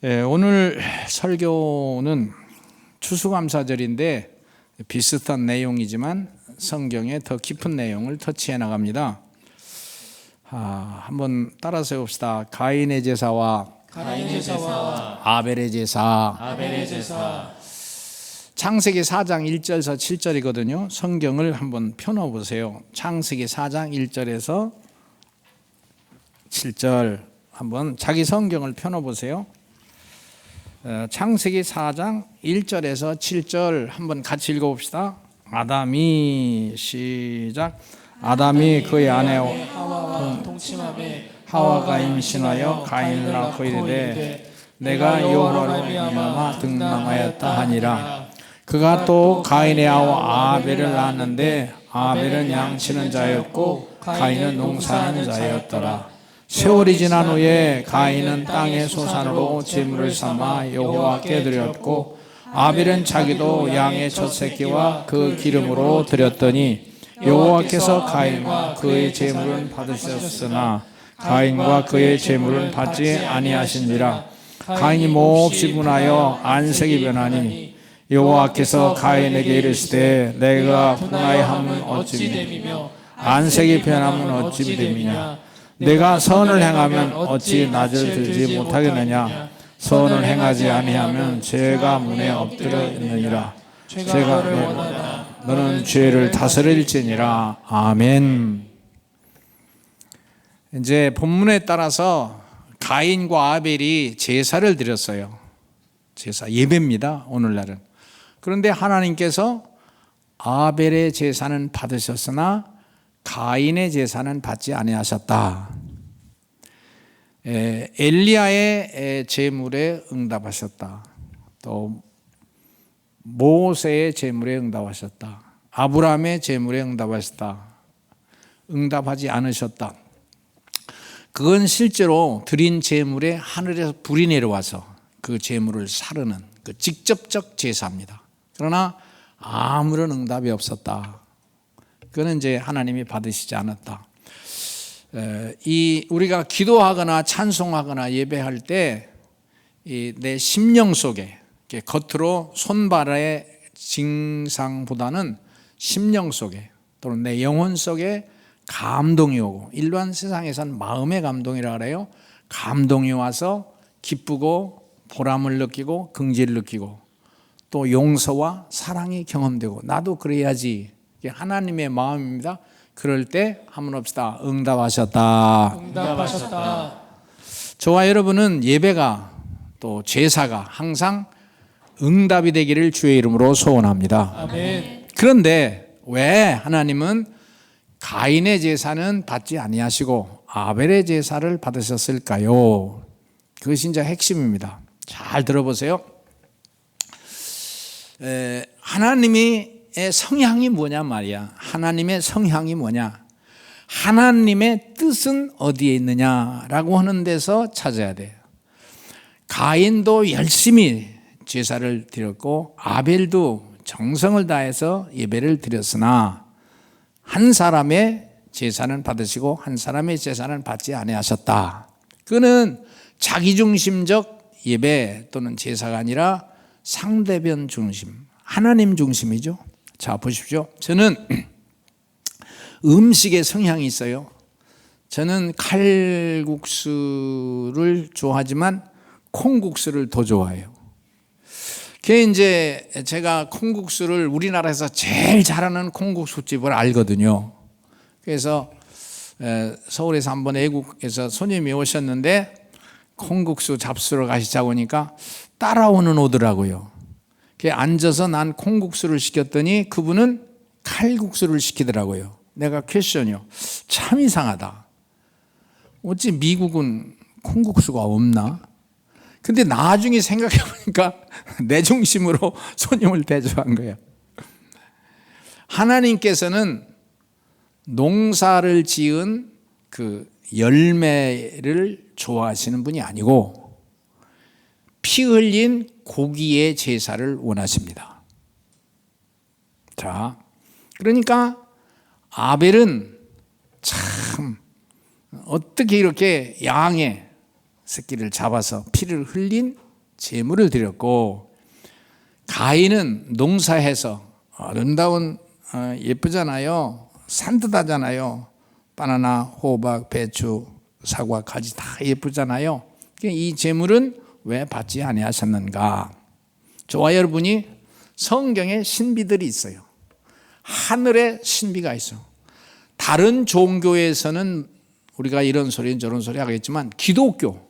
오늘 설교는 추수감사절인데 비슷한 내용이지만 성경의 더 깊은 내용을 터치해 나갑니다. 한번 따라서 해봅시다. 가인의 제사와 아벨의 제사. 창세기 4장 1절에서 7절이거든요. 성경을 한번 펴놓으세요. 창세기 4장 1절에서 7절 한번 자기 성경을 펴놓으세요. 창세기 4장 1절에서 7절 한번 같이 읽어봅시다. 아담이 그의 아내 하와와 동침하매 하와가 임신하여 가인을 낳고 이르되 내가 여호와로 말미암아 등남하였다 하니라. 그가 또 가인의 아우 아벨을 낳았는데 아벨은 양치는 자였고 가인은 농사하는 자였더라. 세월이 지난 후에 가인은 땅의 소산으로 제물을 삼아 여호와께 드렸고 아벨은 자기도 양의 첫 새끼와 그 기름으로 드렸더니 여호와께서 가인과 그의 제물은 받으셨으나 가인과 그의 제물은 받지 아니하신지라. 가인이 몹시 분하여 안색이 변하니 여호와께서 가인에게 이르시되 내가 분하여함은 어찌 됨이며 안색이 변함은 어찌 됨이냐. 내가 선을 행하면 어찌 낯을 들지 못하겠느냐. 선을 행하지 아니하면 죄가 문에 엎드려 있느니라. 죄가 너는 죄를 다스릴지니라. 아멘. 이제 본문에 따라서 가인과 아벨이 제사를 드렸어요. 제사 예배입니다. 오늘날은. 그런데 하나님께서 아벨의 제사는 받으셨으나 가인의 제사는 받지 아니하셨다. 엘리야의 제물에 응답하셨다. 또 모세의 제물에 응답하셨다. 아브라함의 제물에 응답하셨다. 응답하지 않으셨다. 그건 실제로 드린 제물에 하늘에서 불이 내려와서 그 제물을 사르는 그 직접적 제사입니다. 그러나 아무런 응답이 없었다. 그거는 이제 하나님이 받으시지 않았다. 우리가 기도하거나 찬송하거나 예배할 때 내 심령 속에 겉으로 손발의 증상보다는 심령 속에 또는 내 영혼 속에 감동이 오고, 일반 세상에서는 마음의 감동이라 그래요. 감동이 와서 기쁘고 보람을 느끼고 긍지를 느끼고 또 용서와 사랑이 경험되고 나도 그래야지. 이게 하나님의 마음입니다. 그럴 때 한번 합시다. 응답하셨다. 저와 여러분은 예배가 또 제사가 항상 응답이 되기를 주의 이름으로 소원합니다. 아멘. 그런데 왜 하나님은 가인의 제사는 받지 아니하시고 아벨의 제사를 받으셨을까요? 그것이 이제 핵심입니다. 잘 들어보세요. 하나님의 성향이 뭐냐 말이야. 하나님의 성향이 뭐냐. 하나님의 뜻은 어디에 있느냐라고 하는 데서 찾아야 돼요. 가인도 열심히 제사를 드렸고 아벨도 정성을 다해서 예배를 드렸으나 한 사람의 제사는 받으시고 한 사람의 제사는 받지 아니하셨다. 그는 자기중심적 예배 또는 제사가 아니라 상대변 중심, 하나님 중심이죠. 자, 보십시오. 저는 음식에 성향이 있어요. 저는 칼국수를 좋아하지만 콩국수를 더 좋아해요. 그게 이제 제가 콩국수를 우리나라에서 제일 잘하는 콩국수집을 알거든요. 그래서 서울에서 한번 애국에서 손님이 오셨는데 콩국수 잡수러 가시자고 하니까 따라오는 오더라고요. 앉아서 난 콩국수를 시켰더니 그분은 칼국수를 시키더라고요. 내가 퀘션이요. 참 이상하다. 어찌 미국은 콩국수가 없나? 근데 나중에 생각해 보니까 내 중심으로 손님을 대접한 거예요. 하나님께서는 농사를 지은 그 열매를 좋아하시는 분이 아니고 피 흘린 고기의 제사를 원하십니다. 자, 그러니까 아벨은 참 어떻게 이렇게 양의 새끼를 잡아서 피를 흘린 제물을 드렸고, 가인은 농사해서 아름다운 예쁘잖아요. 산뜻하잖아요. 바나나, 호박, 배추, 사과, 가지 다 예쁘잖아요. 이 제물은 왜 받지 아니하셨는가? 저와 여러분이 성경에 신비들이 있어요. 하늘에 신비가 있어요. 다른 종교에서는 우리가 이런 소리 저런 소리 하겠지만, 기독교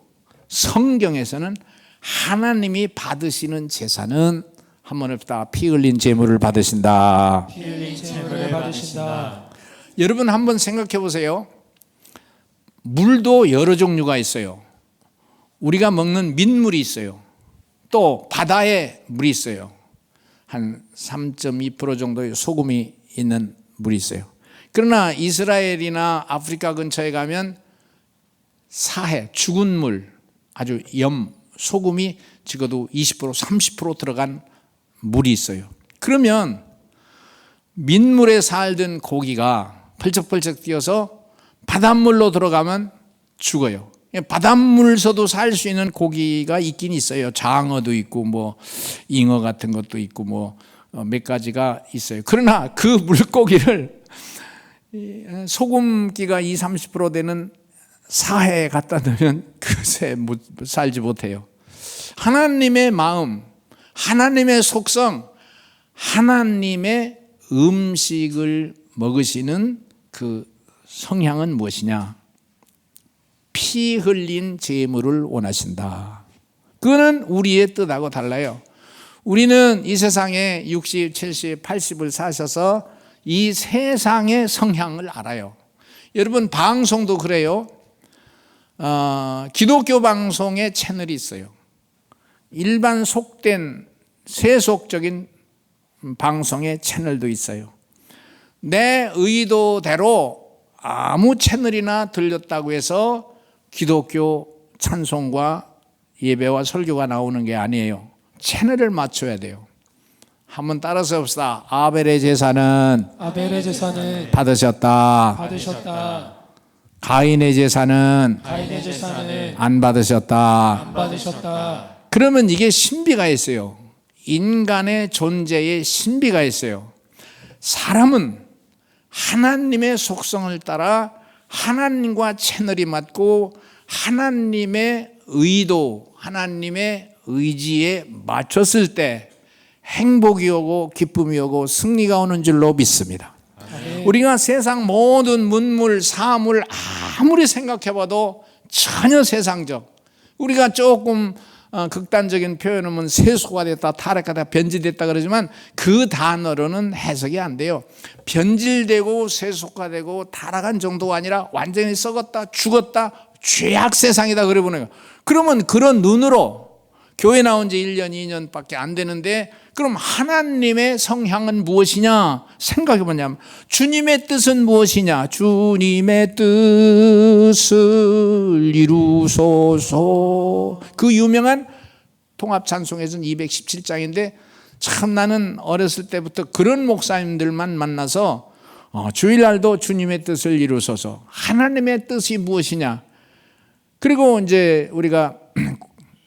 성경에서는 하나님이 받으시는 제사는 한번 해봅시다. 피 흘린 제물을 받으신다. 피 흘린 제물을 받으신다. 여러분 한번 생각해 보세요. 물도 여러 종류가 있어요. 우리가 먹는 민물이 있어요. 또 바다에 물이 있어요. 한 3.2% 정도의 소금이 있는 물이 있어요. 그러나 이스라엘이나 아프리카 근처에 가면 사해, 죽은 물, 아주 소금이 적어도 20% 30% 들어간 물이 있어요. 그러면 민물에 살던 고기가 펄쩍펄쩍 뛰어서 바닷물로 들어가면 죽어요. 바닷물에서도 살 수 있는 고기가 있긴 있어요. 장어도 있고 뭐 잉어 같은 것도 있고 뭐 몇 가지가 있어요. 그러나 그 물고기를 소금기가 20, 30% 되는 사해에 갖다 넣으면 그새 살지 못해요. 하나님의 마음, 하나님의 속성, 하나님의 음식을 먹으시는 그 성향은 무엇이냐? 피 흘린 제물을 원하신다. 그거는 우리의 뜻하고 달라요. 우리는 이 세상에 60, 70, 80을 사셔서 이 세상의 성향을 알아요. 여러분 방송도 그래요. 기독교 방송의 채널이 있어요. 일반 속된 세속적인 방송의 채널도 있어요. 내 의도대로 아무 채널이나 들렸다고 해서 기독교 찬송과 예배와 설교가 나오는 게 아니에요. 채널을 맞춰야 돼요. 한번 따라서 봅시다. 아벨의 제사는 받으셨다. 가인의 제사는 안 받으셨다. 그러면 이게 신비가 있어요. 인간의 존재에 신비가 있어요. 사람은 하나님의 속성을 따라 하나님과 채널이 맞고 하나님의 의도, 하나님의 의지에 맞췄을 때 행복이 오고 기쁨이 오고 승리가 오는 줄로 믿습니다. 우리가 세상 모든 문물, 사물 아무리 생각해봐도 전혀 세상적, 우리가 조금 극단적인 표현은 세속화 됐다, 타락하다, 변질됐다 그러지만 그 단어로는 해석이 안 돼요. 변질되고 세속화되고 타락한 정도가 아니라 완전히 썩었다, 죽었다, 죄악 세상이다 그래 보는 거예요. 그러면 그런 눈으로 교회 나온 지 1년, 2년밖에 안 되는데 그럼 하나님의 성향은 무엇이냐 생각해 보냐면 주님의 뜻은 무엇이냐? 주님의 뜻을 이루소서. 그 유명한 통합찬송에서는 217장인데 참 나는 어렸을 때부터 그런 목사님들만 만나서 주일날도 주님의 뜻을 이루소서. 하나님의 뜻이 무엇이냐? 그리고 이제 우리가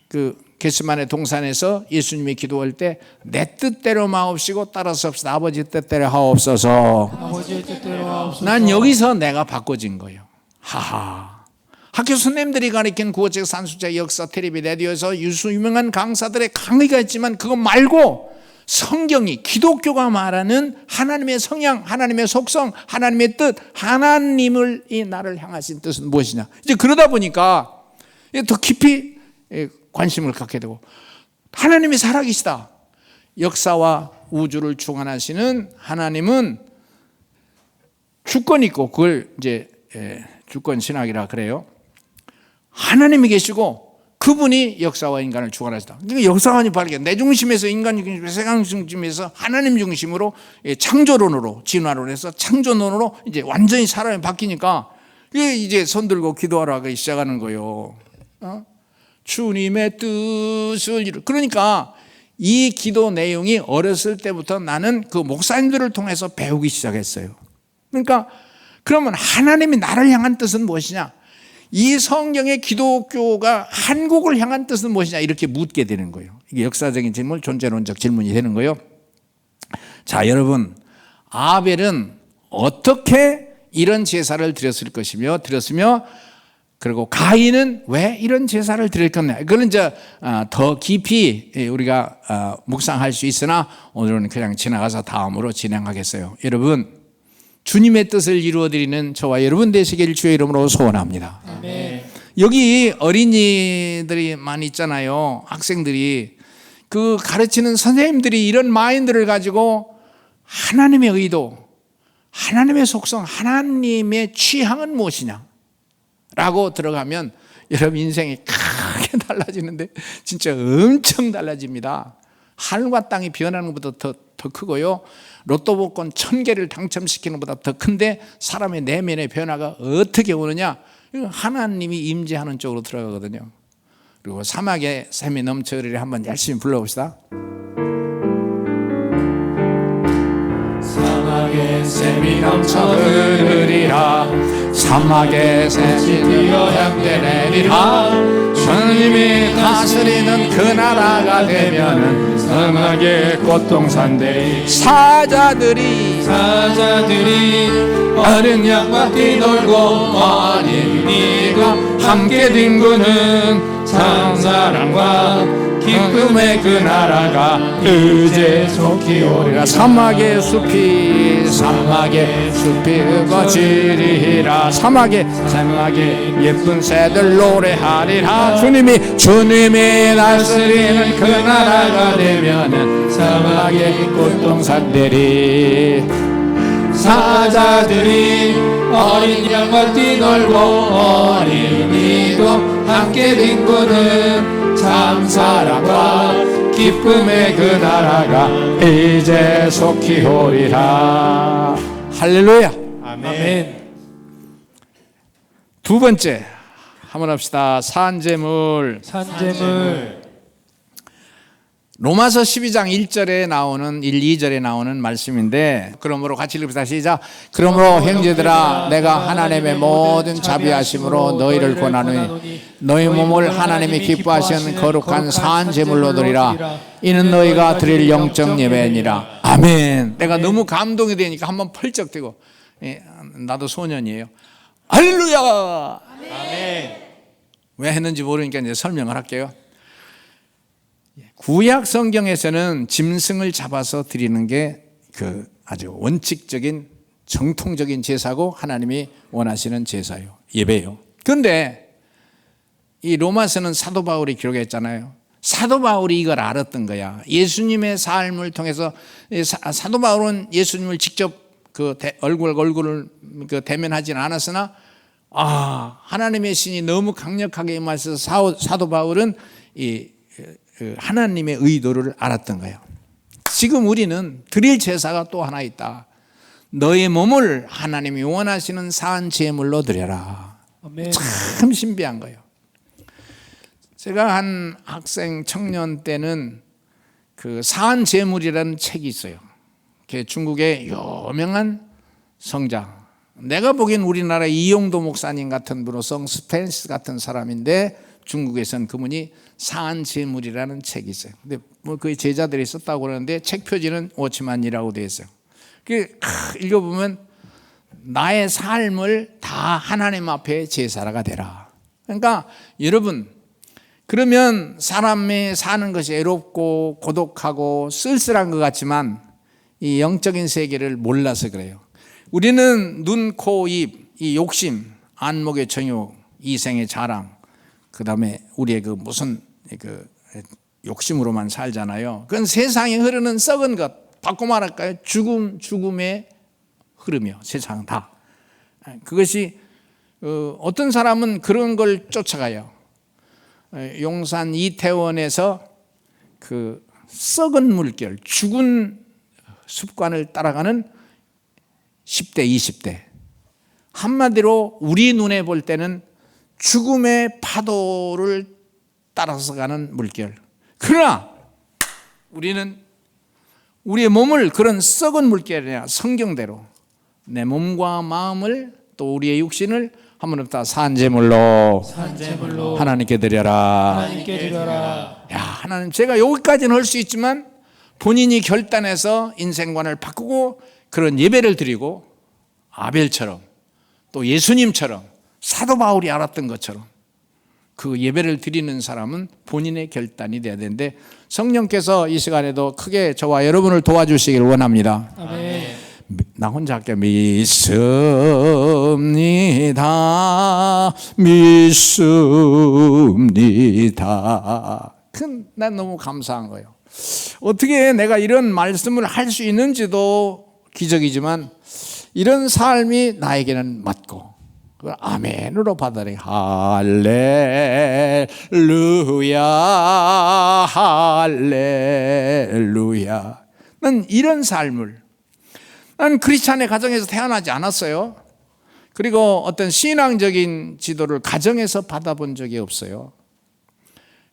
그 겟세마네 동산에서 예수님이 기도할 때 내 뜻대로 마옵시고 따라서 합시다. 아버지 뜻대로 하옵소서. 난 여기서 내가 바꿔진 거예요. 하하. 학교 선생님들이 가르친 구어책, 산수책, 역사, 텔레비, 라디오에서 유명한 강사들의 강의가 있지만 그거 말고 성경이, 기독교가 말하는 하나님의 성향, 하나님의 속성, 하나님의 뜻, 하나님을 이 나를 향하신 뜻은 무엇이냐? 이제 그러다 보니까 더 깊이 관심을 갖게 되고 하나님이 살아계시다. 역사와 우주를 주관하시는 하나님은 주권이 있고 그걸 이제 주권 신학이라 그래요. 하나님이 계시고 그분이 역사와 인간을 주관하시다. 그러니까 역사관이 바르게 내 중심에서 인간 중심에서 세상 중심에서 하나님 중심으로 창조론으로 진화론에서 창조론으로 이제 완전히 사람이 바뀌니까 이제 손 들고 기도하러 가기 시작하는 거예요. 주님의 뜻을 그러니까 이 기도 내용이 어렸을 때부터 나는 그 목사님들을 통해서 배우기 시작했어요. 그러니까 그러면 하나님이 나를 향한 뜻은 무엇이냐? 이 성경의 기독교가 한국을 향한 뜻은 무엇이냐 이렇게 묻게 되는 거예요. 이게 역사적인 질문, 존재론적 질문이 되는 거예요. 자, 여러분, 아벨은 어떻게 이런 제사를 드렸으며 그리고 가인은 왜 이런 제사를 드렸겠냐. 그건 이제 더 깊이 우리가 묵상할 수 있으나 오늘은 그냥 지나가서 다음으로 진행하겠어요. 여러분, 주님의 뜻을 이루어드리는 저와 여러분 되시길 주의 이름으로 소원합니다. 아멘. 여기 어린이들이 많이 있잖아요. 학생들이. 그 가르치는 선생님들이 이런 마인드를 가지고 하나님의 의도, 하나님의 속성, 하나님의 취향은 무엇이냐 라고 들어가면 여러분 인생이 크게 달라지는데 진짜 엄청 달라집니다. 하늘과 땅이 변하는 것보다 더 크고요, 로또 복권 1000개를 당첨시키는 것보다 더 큰데 사람의 내면의 변화가 어떻게 오느냐, 하나님이 임재하는 쪽으로 들어가거든요. 그리고 사막에 샘이 넘쳐흐르리 한번 열심히 불러봅시다. 사막에 샘이 넘쳐 흐르리라, 사막에 샘이 뛰어 향되리라. 주님이 다스리는 그 나라가 되면은 사막의 꽃동산들이 사자들이 어린 양과 뛰놀고 어린 이가 함께 뒹구는 참사랑과 기쁨의 그 나라가 이제 속히 오리라. 사막의 숲이 흙어지리라. 사막에 예쁜 새들 노래하리라. 주님이 다스리는 그 나라가 되면은 사막의 꽃동산들이 사자들이 어린 양과 뛰놀고 어린이도 함께 뒹구는 참사랑과 기쁨의 그 나라가 이제 속히 오리라. 할렐루야. 아멘. 두 번째 한번 합시다. 산재물. 로마서 12장 1절에 나오는 1, 2절에 나오는 말씀인데, 그러므로 같이 읽읍시다. 시작. 그러므로 형제들아, 내가 하나님의 모든 자비하심으로 너희를 권하노니 너희 몸을 하나님이 기뻐하시는 거룩한 산제물로 드리라. 이는 너희가 드릴 영적 예배니라. 아멘. 내가 너무 감동이 되니까 한번 펄쩍 뛰고, 나도 소년이에요. 할렐루야. 아멘. 왜 했는지 모르니까 이제 설명을 할게요. 구약 성경에서는 짐승을 잡아서 드리는 게 그 아주 원칙적인 정통적인 제사고 하나님이 원하시는 제사요, 예배요. 그런데 이 로마서는 사도 바울이 기록했잖아요. 사도 바울이 이걸 알았던 거야. 예수님의 삶을 통해서 사도 바울은 예수님을 직접 그 얼굴을 그 대면하지는 않았으나 하나님의 신이 너무 강력하게 임하셔서 사도 바울은 이 하나님의 의도를 알았던 거예요. 지금 우리는 드릴 제사가 또 하나 있다. 너의 몸을 하나님이 원하시는 산 제물로 드려라. 아멘. 참 신비한 거예요. 제가 한 학생 청년 때는 그 산 제물이라는 책이 있어요. 그게 중국의 유명한 성자, 내가 보기엔 우리나라 이용도 목사님 같은 분으로 스펜스 같은 사람인데 중국에서는 그분이 산제물이라는 책이 있어요. 근데 뭐 그 제자들이 썼다고 그러는데 책 표지는 워치만이라고 되어 있어요. 그 읽어보면 나의 삶을 다 하나님 앞에 제사라가 되라. 그러니까 여러분, 그러면 사람이 사는 것이 애롭고 고독하고 쓸쓸한 것 같지만 이 영적인 세계를 몰라서 그래요. 우리는 눈, 코, 입, 이 욕심, 안목의 정욕, 이생의 자랑, 그 다음에 우리의 그 무슨 그 욕심으로만 살잖아요. 그건 세상에 흐르는 썩은 것, 바꿔 말할까요? 죽음의 흐름이요. 세상 다. 그것이 어떤 사람은 그런 걸 쫓아가요. 용산 이태원에서 그 썩은 물결, 죽은 습관을 따라가는 10대, 20대. 한마디로 우리 눈에 볼 때는 죽음의 파도를 따라서 가는 물결. 그러나 우리는 우리의 몸을 그런 썩은 물결이 아니라 성경대로 내 몸과 마음을 또 우리의 육신을 한번 다 산제물로 산제물로 하나님께 드려라. 하나님께 드려라. 야, 하나님, 제가 여기까지는 할 수 있지만 본인이 결단해서 인생관을 바꾸고 그런 예배를 드리고 아벨처럼 또 예수님처럼 사도 바울이 알았던 것처럼 그 예배를 드리는 사람은 본인의 결단이 돼야 되는데, 성령께서 이 시간에도 크게 저와 여러분을 도와주시길 원합니다. 아멘. 나 혼자 할게. 믿습니다. 믿습니다. 난 너무 감사한 거예요. 어떻게 내가 이런 말씀을 할 수 있는지도 기적이지만 이런 삶이 나에게는 맞고 그걸 아멘으로 받아들여. 할렐루야, 할렐루야. 난 이런 삶을, 난 크리스찬의 가정에서 태어나지 않았어요. 그리고 어떤 신앙적인 지도를 가정에서 받아본 적이 없어요.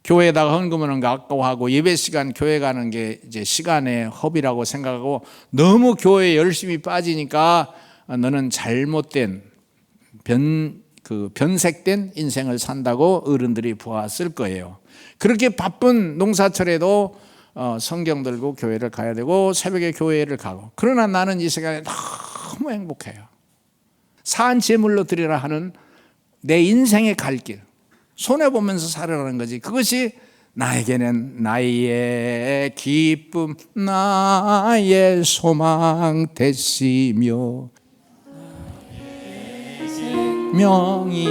교회에다가 헌금하는 거 아까워하고 예배 시간 교회 가는 게 이제 시간의 허비라고 생각하고 너무 교회에 열심히 빠지니까 너는 잘못된 변색된 인생을 산다고 어른들이 보았을 거예요. 그렇게 바쁜 농사철에도 성경 들고 교회를 가야 되고 새벽에 교회를 가고, 그러나 나는 이 시간에 너무 행복해요. 산 제물로 드리라 하는 내 인생의 갈 길, 손해보면서 살아가는 거지. 그것이 나에게는 나의 기쁨, 나의 소망 되시며 명이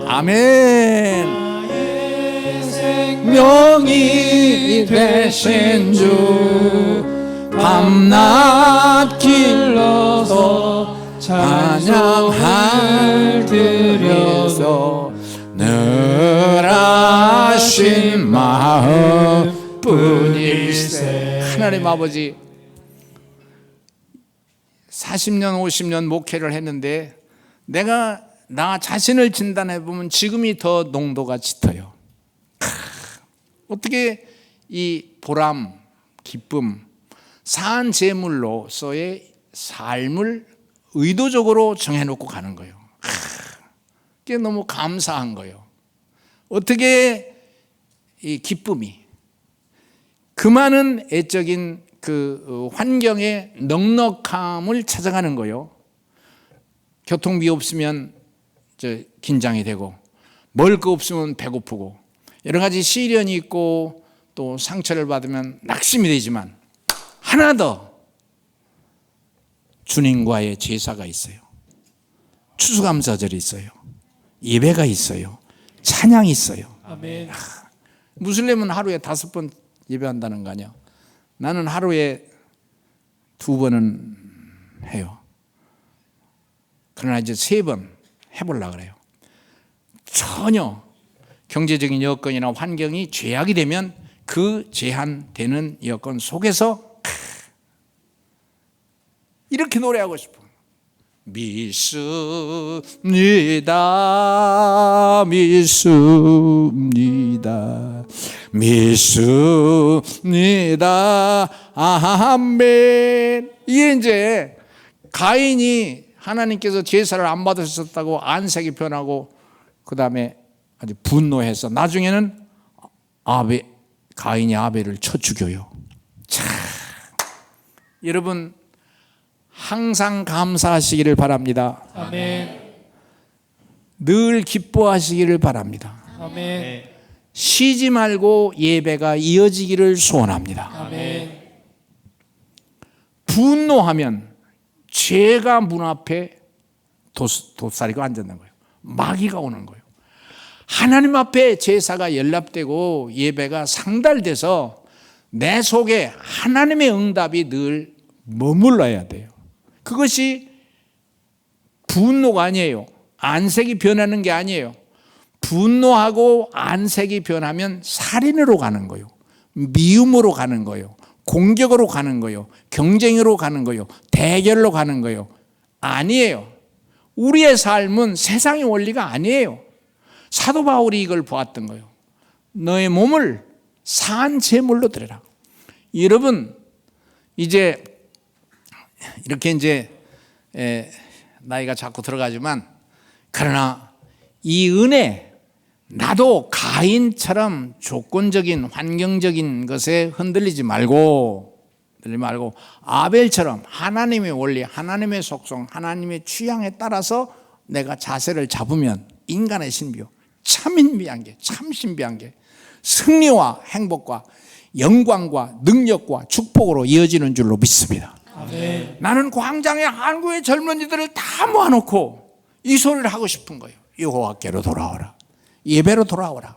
아멘. 명이 되신 주 밤낮 길러서 찬양할 드려서 늘 하신 마음 뿐일세. 하나님 아버지, 40년 50년 목회를 했는데 내가 나 자신을 진단해 보면 지금이 더 농도가 짙어요. 어떻게 이 보람, 기쁨, 산 제물로서의 삶을 의도적으로 정해놓고 가는 거예요. 그게 너무 감사한 거예요. 어떻게 이 기쁨이 그 많은 애적인 그 환경의 넉넉함을 찾아가는 거예요. 교통비 없으면 긴장이 되고, 먹을 거 없으면 배고프고, 여러 가지 시련이 있고 또 상처를 받으면 낙심이 되지만 하나 더, 주님과의 제사가 있어요. 추수감사절이 있어요. 예배가 있어요. 찬양이 있어요. 아멘. 무슬림은 하루에 5번 예배한다는 거 아니야. 나는 하루에 2번은 해요. 그러나 이제 3번 해보려고 그래요. 전혀 경제적인 여건이나 환경이 제약이 되면 그 제한되는 여건 속에서 이렇게 노래하고 싶어. 믿습니다, 믿습니다, 믿습니다, 아멘. 이게 이제 가인이 하나님께서 제사를 안 받으셨다고 안색이 변하고 그 다음에 아주 분노해서 나중에는 가인이 아벨을 쳐 죽여요. 참, 여러분 항상 감사하시기를 바랍니다. 아멘. 늘 기뻐하시기를 바랍니다. 아멘. 쉬지 말고 예배가 이어지기를 소원합니다. 아멘. 분노하면 죄가 문 앞에 도사리가 앉는 거예요. 마귀가 오는 거예요. 하나님 앞에 제사가 연락되고 예배가 상달돼서 내 속에 하나님의 응답이 늘 머물러야 돼요. 그것이 분노가 아니에요. 안색이 변하는 게 아니에요. 분노하고 안색이 변하면 살인으로 가는 거예요. 미움으로 가는 거예요. 공격으로 가는 거예요. 경쟁으로 가는 거예요. 대결로 가는 거예요. 아니에요. 우리의 삶은 세상의 원리가 아니에요. 사도 바울이 이걸 보았던 거예요. 너의 몸을 산 제물로 드려라. 여러분, 이제 이렇게 이제 나이가 자꾸 들어가지만, 그러나 이 은혜, 나도 가인처럼 조건적인 환경적인 것에 흔들리지 말고 아벨처럼 하나님의 원리, 하나님의 속성, 하나님의 취향에 따라서 내가 자세를 잡으면 인간의 신비요, 참 신비한 게, 참 신비한 게 승리와 행복과 영광과 능력과 축복으로 이어지는 줄로 믿습니다. 아멘. 나는 광장에 한국의 젊은이들을 다 모아놓고 이 소리를 하고 싶은 거예요. 여호와께로 돌아오라, 예배로 돌아오라,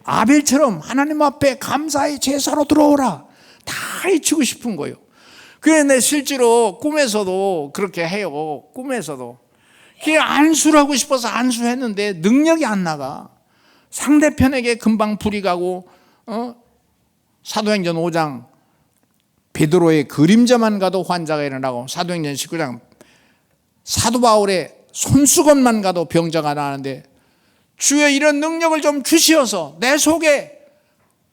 아벨처럼 하나님 앞에 감사의 제사로 들어오라, 다 해치고 싶은 거예요. 그래, 내 실제로 꿈에서도 그렇게 해요. 꿈에서도 그게 안수를 하고 싶어서 안수했는데 능력이 안 나가. 상대편에게 금방 불이 가고, 사도행전 5장 베드로의 그림자만 가도 환자가 일어나고, 사도행전 19장 사도 바울의 손수건만 가도 병자가 나는데, 주여 이런 능력을 좀 주시어서 내 속에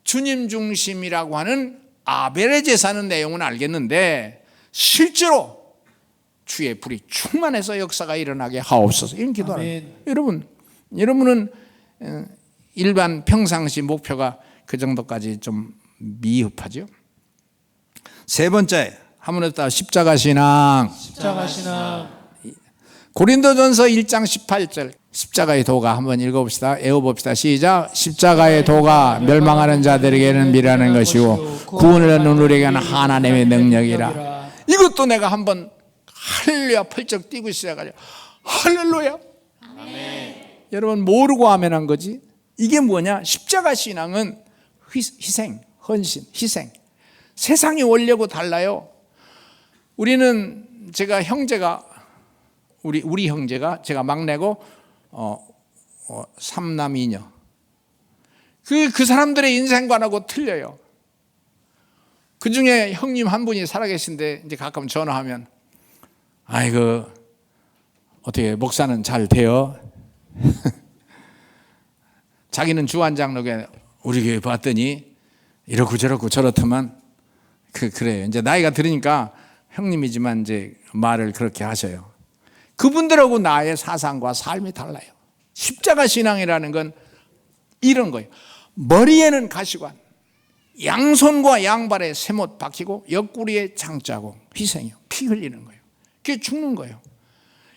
주님 중심이라고 하는 아벨의 제사는 내용은 알겠는데 실제로 주의 불이 충만해서 역사가 일어나게 하옵소서, 이런 기도하는. 여러분은 일반 평상시 목표가 그 정도까지 좀 미흡하죠. 세 번째, 한번 더 십자가 신앙. 십자가 신앙. 고린도전서 1장 18절, 십자가의 도가 한번 읽어봅시다. 외워봅시다. 시작. 십자가의 도가 멸망하는 자들에게는 미라는 것이고 구원을 얻는 우리에게는 하나님의 능력이라. 이것도 내가 한번 할렐루야 펄쩍 뛰고 시작하죠. 할렐루야. 아멘. 여러분 모르고 아멘한 거지. 이게 뭐냐? 십자가 신앙은 희생, 헌신, 희생. 세상의 원리하고 달라요. 우리는, 제가 형제가, 우리 형제가, 제가 막내고 3남 2녀. 그 사람들의 인생관하고 틀려요. 그 중에 형님 한 분이 살아계신데 이제 가끔 전화하면, 아이고 어떻게 목사는 잘 돼요? 자기는 주한장로교회 우리 교회 봤더니 이렇고 저렇고 저렇더만. 그래요. 이제 나이가 들으니까 형님이지만 이제 말을 그렇게 하셔요. 그분들하고 나의 사상과 삶이 달라요. 십자가 신앙이라는 건 이런 거예요. 머리에는 가시관, 양손과 양발에 세못 박히고 옆구리에 장자고 희생이요, 피 흘리는 거예요. 그게 죽는 거예요.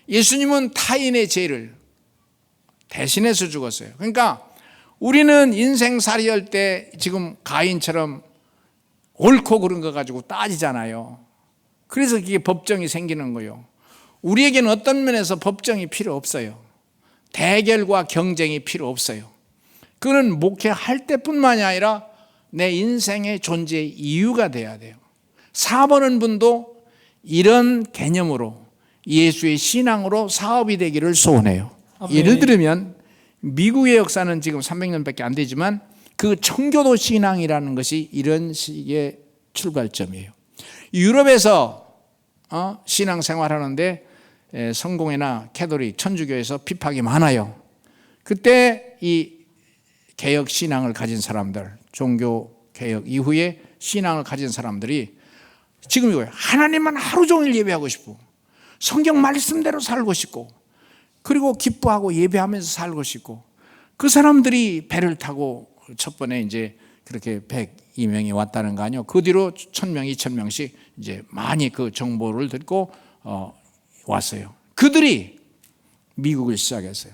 예수님은 타인의 죄를 대신해서 죽었어요. 그러니까 우리는 인생살이 할 때 지금 가인처럼 옳고 그른 거 가지고 따지잖아요. 그래서 그게 법정이 생기는 거예요. 우리에게는 어떤 면에서 법정이 필요 없어요. 대결과 경쟁이 필요 없어요. 그는 목회할 때뿐만이 아니라 내 인생의 존재의 이유가 돼야 돼요. 사모하는 분도 이런 개념으로 예수의 신앙으로 사업이 되기를 소원해요. 아멘. 예를 들면 미국의 역사는 지금 300년밖에 안 되지만 그 청교도 신앙이라는 것이 이런 식의 출발점이에요. 유럽에서 신앙생활하는데 성공회나 캐톨릭, 천주교에서 핍박이 많아요. 그때 이 개혁 신앙을 가진 사람들, 종교 개혁 이후에 신앙을 가진 사람들이 지금 이거예요. 하나님만 하루 종일 예배하고 싶고 성경 말씀대로 살고 싶고 그리고 기뻐하고 예배하면서 살고 싶고, 그 사람들이 배를 타고 첫 번에 이제 그렇게 102명이 왔다는 거 아니에요. 그 뒤로 1000명, 2000명씩 이제 많이 그 정보를 듣고 왔어요. 그들이 미국을 시작했어요.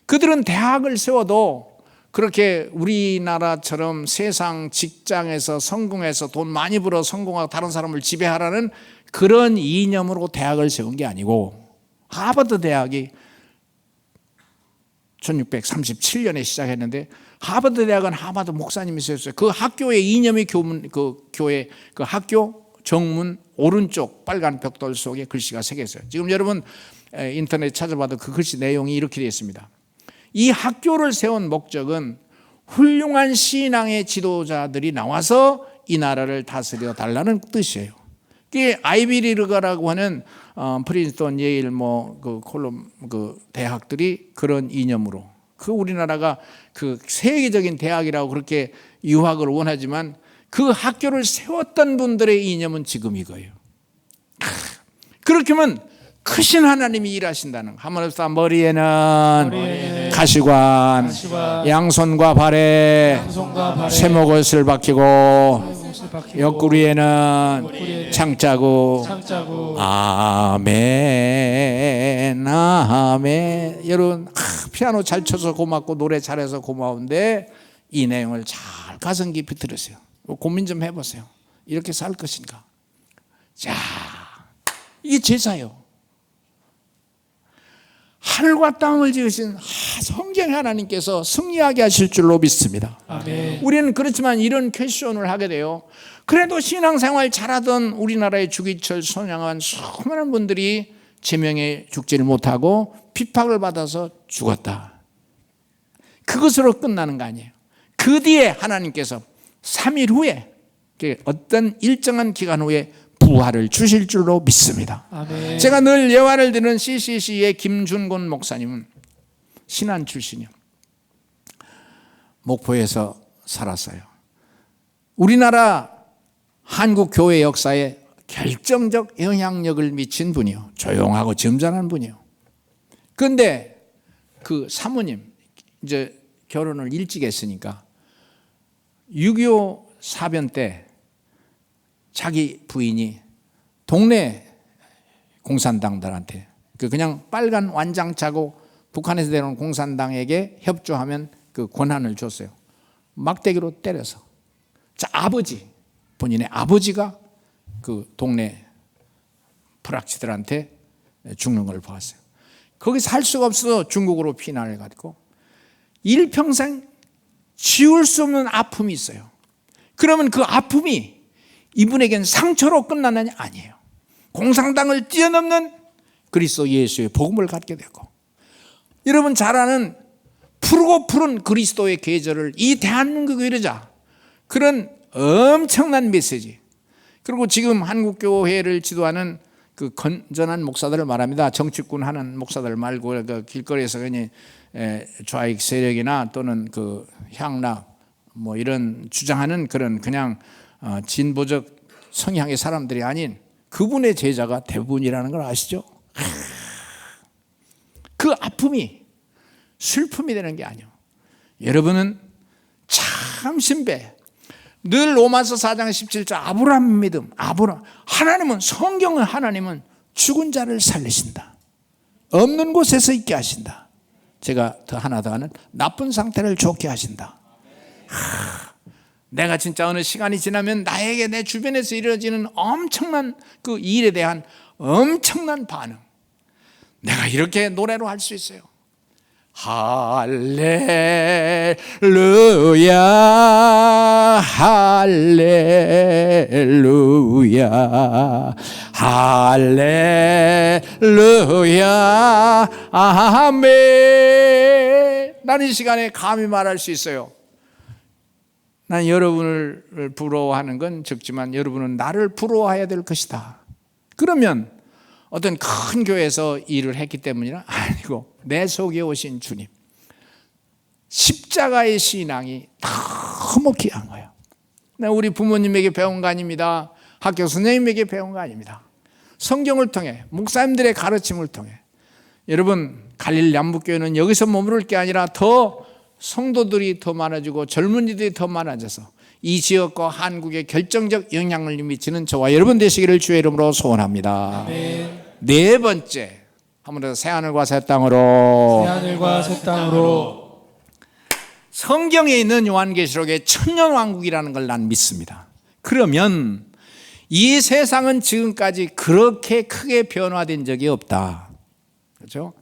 그들은 대학을 세워도 그렇게 우리나라처럼 세상 직장에서 성공해서 돈 많이 벌어 성공하고 다른 사람을 지배하라는 그런 이념으로 대학을 세운 게 아니고, 하버드 대학이 1637년에 시작했는데 하버드 대학은 하버드 목사님이 세웠어요. 그 학교의 이념이 교회 그 학교 정문 오른쪽 빨간 벽돌 속에 글씨가 새겨있어요. 지금 여러분 인터넷 찾아봐도 그 글씨 내용이 이렇게 되어 있습니다. 이 학교를 세운 목적은 훌륭한 신앙의 지도자들이 나와서 이 나라를 다스려 달라는 뜻이에요. 그게 아이비리그라고 하는 프린스턴, 예일, 그 콜롬 그 대학들이 그런 이념으로, 그 우리나라가 그 세계적인 대학이라고 그렇게 유학을 원하지만 그 학교를 세웠던 분들의 이념은 지금 이거예요. 그렇게 하면 크신 하나님이 일하신다는 거. 하물며 머리에는 가시관, 양손과 발에 쇠목옷을 박히고 옆구리에는 창자국. 아멘, 아멘. 여러분, 피아노 잘 쳐서 고맙고 노래 잘해서 고마운데 이 내용을 잘 가슴 깊이 들으세요. 고민 좀 해보세요. 이렇게 살 것인가? 자, 이게 제사예요. 하늘과 땅을 지으신 성경 하나님께서 승리하게 하실 줄로 믿습니다. 아멘. 우리는 그렇지만 이런 퀘스천을 하게 돼요. 그래도 신앙생활 잘하던 우리나라의 주기철 선양한 수많은 분들이 제명에 죽지를 못하고 핍박을 받아서 죽었다. 그것으로 끝나는 거 아니에요. 그 뒤에 하나님께서 3일 후에 어떤 일정한 기간 후에 부활을 주실 줄로 믿습니다. 아멘. 제가 늘 예화를 드는 CCC의 김준곤 목사님은 신안 출신이요. 목포에서 살았어요. 우리나라 한국 교회 역사에 결정적 영향력을 미친 분이요. 조용하고 점잖은 분이요. 그런데 그 사모님 이제 결혼을 일찍 했으니까 6.25 사변 때 자기 부인이 동네 공산당들한테 그냥 빨간 완장 차고 북한에서 내려온 공산당에게 협조하면 그 권한을 줬어요. 막대기로 때려서. 자, 아버지, 본인의 아버지가 그 동네 프락치들한테 죽는 걸 보았어요. 거기서 할 수가 없어서 중국으로 피난을 갔고 일평생 지울 수 없는 아픔이 있어요. 그러면 그 아픔이 이분에겐 상처로 끝나느냐? 아니에요. 공산당을 뛰어넘는 그리스도 예수의 복음을 갖게 되고, 여러분 잘 아는 푸르고 푸른 그리스도의 계절을 이 대한민국에 이르자, 그런 엄청난 메시지. 그리고 지금 한국교회를 지도하는 그 건전한 목사들을 말합니다. 정치꾼 하는 목사들 말고 그 길거리에서 그냥 좌익 세력이나 또는 그 향락 뭐 이런 주장하는 그런 그냥 진보적 성향의 사람들이 아닌 그분의 제자가 대부분이라는 걸 아시죠? 그 아픔이 슬픔이 되는 게 아니에요. 여러분은 참 신배. 늘 로마서 4장 17절 아브라함 믿음. 하나님은 성경은 하나님은 죽은 자를 살리신다. 없는 곳에서 있게 하신다. 제가 더 하나 더 하는 나쁜 상태를 좋게 하신다. 내가 진짜 어느 시간이 지나면 나에게 내 주변에서 이루어지는 엄청난 그 일에 대한 엄청난 반응, 내가 이렇게 노래로 할 수 있어요. 할렐루야 할렐루야 할렐루야 아멘. 나는 이 시간에 감히 말할 수 있어요. 난 여러분을 부러워하는 건 적지만 여러분은 나를 부러워해야 될 것이다. 그러면 어떤 큰 교회에서 일을 했기 때문이라 아니고 내 속에 오신 주님, 십자가의 신앙이 너무 귀한 거예요. 우리 부모님에게 배운 거 아닙니다. 학교 선생님에게 배운 거 아닙니다. 성경을 통해, 목사님들의 가르침을 통해. 여러분, 갈릴 남북교회는 여기서 머무를 게 아니라 더 성도들이 더 많아지고 젊은이들이 더 많아져서 이 지역과 한국에 결정적 영향을 미치는 저와 여러분 되시기를 주의 이름으로 소원합니다. 아멘. 네 번째, 한번 더 새하늘과 새 땅으로. 새하늘과 새 땅으로. 성경에 있는 요한계시록의 천년왕국이라는 걸 난 믿습니다. 그러면 이 세상은 지금까지 그렇게 크게 변화된 적이 없다. 그렇죠?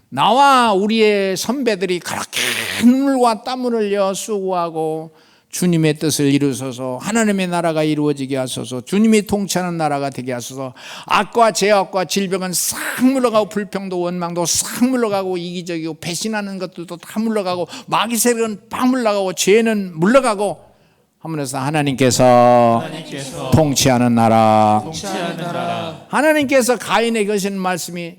나와 우리의 선배들이 그렇게 눈물과 땀을 흘려 수고하고 주님의 뜻을 이루소서, 하나님의 나라가 이루어지게 하소서, 주님이 통치하는 나라가 되게 하소서. 악과 죄악과 질병은 싹 물러가고 불평도 원망도 싹 물러가고 이기적이고 배신하는 것들도 다 물러가고 마귀 세력은 팍 물러가고 죄는 물러가고 하면서 하나님께서 통치하는 나라. 하나님께서 가인에게 하신 말씀이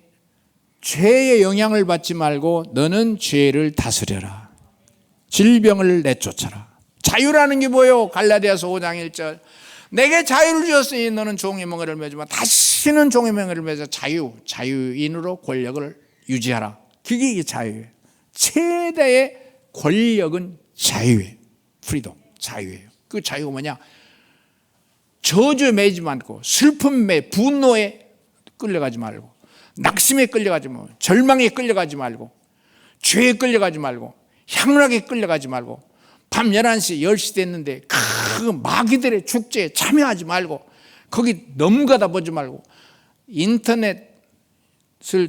죄의 영향을 받지 말고 너는 죄를 다스려라. 질병을 내쫓아라. 자유라는 게 뭐예요? 갈라디아서 5장 1절. 내게 자유를 주었으니 너는 종의 멍에를 매지 마. 다시 다시는 종의 명예를 맺어 자유인으로 권력을 유지하라. 그게 자유예요. 최대의 권력은 자유예요. 프리덤, 자유예요. 그 자유가 뭐냐? 저주에 매이지 말고, 슬픔에, 분노에 끌려가지 말고, 낙심에 끌려가지 말고, 절망에 끌려가지 말고, 죄에 끌려가지 말고, 향락에 끌려가지 말고, 밤 11시, 10시 됐는데 그 마귀들의 축제에 참여하지 말고, 거기 넘가다 보지 말고, 인터넷을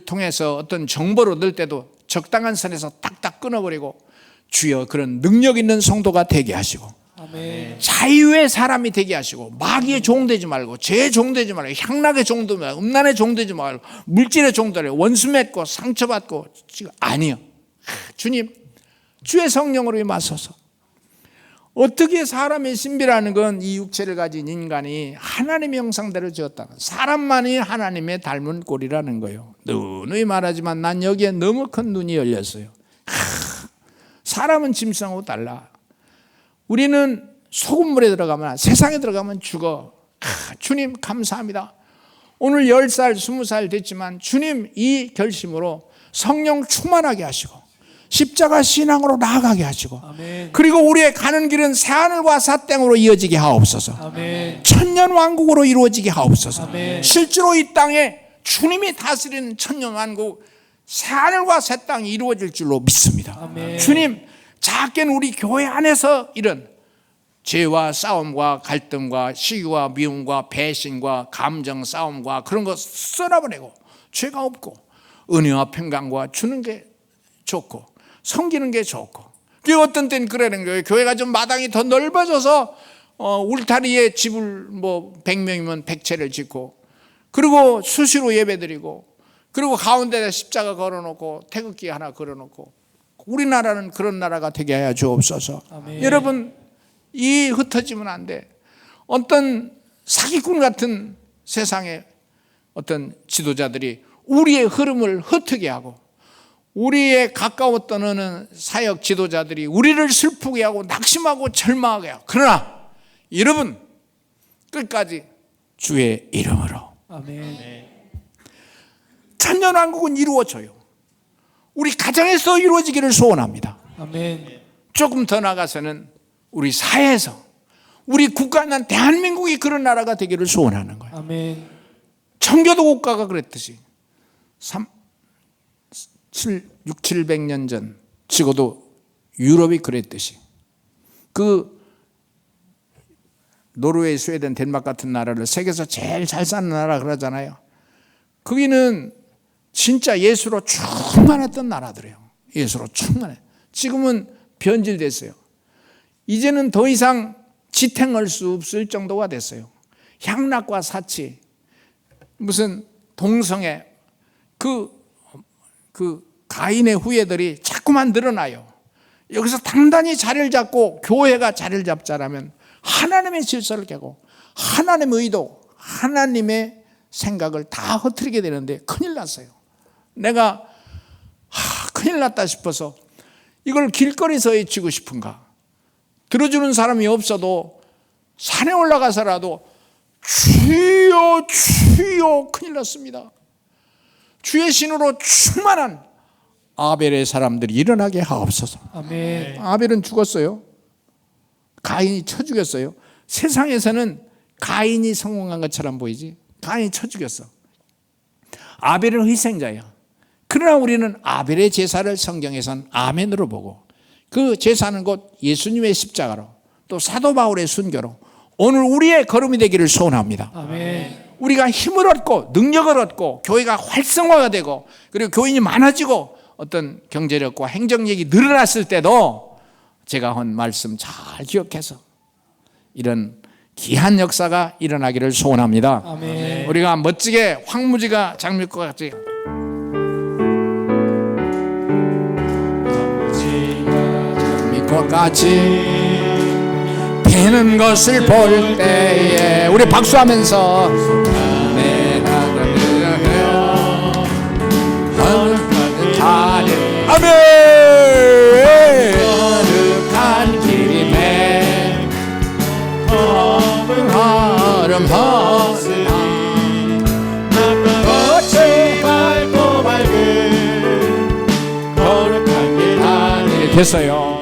통해서 어떤 정보를 얻을 때도 적당한 선에서 딱딱 끊어버리고, 주여 그런 능력 있는 성도가 되게 하시고, 아멘. 자유의 사람이 되게 하시고, 마귀의 종되지 말고, 죄의 종되지 말고, 향락의 종되지 말고, 음란의 종되지 말고, 물질의 종되지 말고, 원수 맺고 상처받고. 아니요. 주님, 주의 성령으로 임하소서. 어떻게 사람의 신비라는 건 이 육체를 가진 인간이 하나님의 형상대로 지었다. 사람만이 하나님의 닮은 꼴이라는 거예요. 누누이 말하지만 난 여기에 너무 큰 눈이 열렸어요. 사람은 짐승하고 달라. 우리는 소금물에 들어가면, 세상에 들어가면 죽어. 주님 감사합니다. 오늘 10살, 20살 됐지만 주님 이 결심으로 성령 충만하게 하시고 십자가 신앙으로 나아가게 하시고, 아멘. 그리고 우리의 가는 길은 새하늘과 새 땅으로 이어지게 하옵소서. 아멘. 천년 왕국으로 이루어지게 하옵소서. 아멘. 실제로 이 땅에 주님이 다스리는 천년 왕국, 새하늘과 새 땅이 이루어질 줄로 믿습니다. 아멘. 주님, 작게는 우리 교회 안에서 이런 죄와 싸움과 갈등과 시기와 미움과 배신과 감정 싸움과 그런 거 썰어버리고, 죄가 없고 은혜와 평강과 주는 게 좋고 섬기는 게 좋고, 그 어떤 때는 그러는 거예요. 교회가 좀 마당이 더 넓어져서 울타리에 집을 100명이면 100채를 짓고, 그리고 수시로 예배드리고, 그리고 가운데에 십자가 걸어놓고 태극기 하나 걸어놓고, 우리나라는 그런 나라가 되게 하여 주옵소서. 아멘. 여러분, 이 흩어지면 안 돼. 어떤 사기꾼 같은 세상에 어떤 지도자들이 우리의 흐름을 흩게 하고, 우리의 가까웠던 어느 사역 지도자들이 우리를 슬프게 하고 낙심하고 절망하게 하고, 그러나 여러분 끝까지 주의 이름으로 아멘. 천년왕국은 이루어져요. 우리 가정에서 이루어지기를 소원합니다. 아멘. 조금 더 나가서는 우리 사회에서, 우리 국가는 대한민국이 그런 나라가 되기를 소원하는 거예요. 아멘. 청교도 국가가 그랬듯이 700년 전, 적어도 유럽이 그랬듯이, 그 노르웨이, 스웨덴, 덴마크 같은 나라를 세계에서 제일 잘 사는 나라 그러잖아요. 거기는 진짜 예수로 충만했던 나라들이에요. 예수로 충만해. 지금은 변질됐어요. 이제는 더 이상 지탱할 수 없을 정도가 됐어요. 향락과 사치, 무슨 동성애, 그 가인의 후예들이 자꾸만 늘어나요. 여기서 단단히 자리를 잡고 교회가 자리를 잡자라면 하나님의 질서를 깨고 하나님의 의도, 하나님의 생각을 다 흐트리게 되는데 큰일 났어요. 내가 큰일 났다 싶어서 이걸 길거리에서 외치고 싶은가? 들어주는 사람이 없어도 산에 올라가서라도 주여 주여, 큰일 났습니다. 주의 신으로 충만한 아벨의 사람들이 일어나게 하옵소서. 아멘. 아벨은 죽었어요. 가인이 쳐 죽였어요. 세상에서는 가인이 성공한 것처럼 보이지, 가인이 쳐 죽였어. 아벨은 희생자야. 그러나 우리는 아벨의 제사를 성경에선 아멘으로 보고, 그 제사는 곧 예수님의 십자가로, 또 사도 바울의 순교로 오늘 우리의 걸음이 되기를 소원합니다. 아멘. 우리가 힘을 얻고 능력을 얻고 교회가 활성화가 되고, 그리고 교인이 많아지고 어떤 경제력과 행정력이 늘어났을 때도 제가 한 말씀 잘 기억해서 이런 귀한 역사가 일어나기를 소원합니다. 아멘. 우리가 멋지게 황무지가 장미꽃 같이 장미꽃같이 피는 것을 볼 때에 우리 박수하면서 아멘. 거룩한 길임에 걸음 벗으나 됐어요.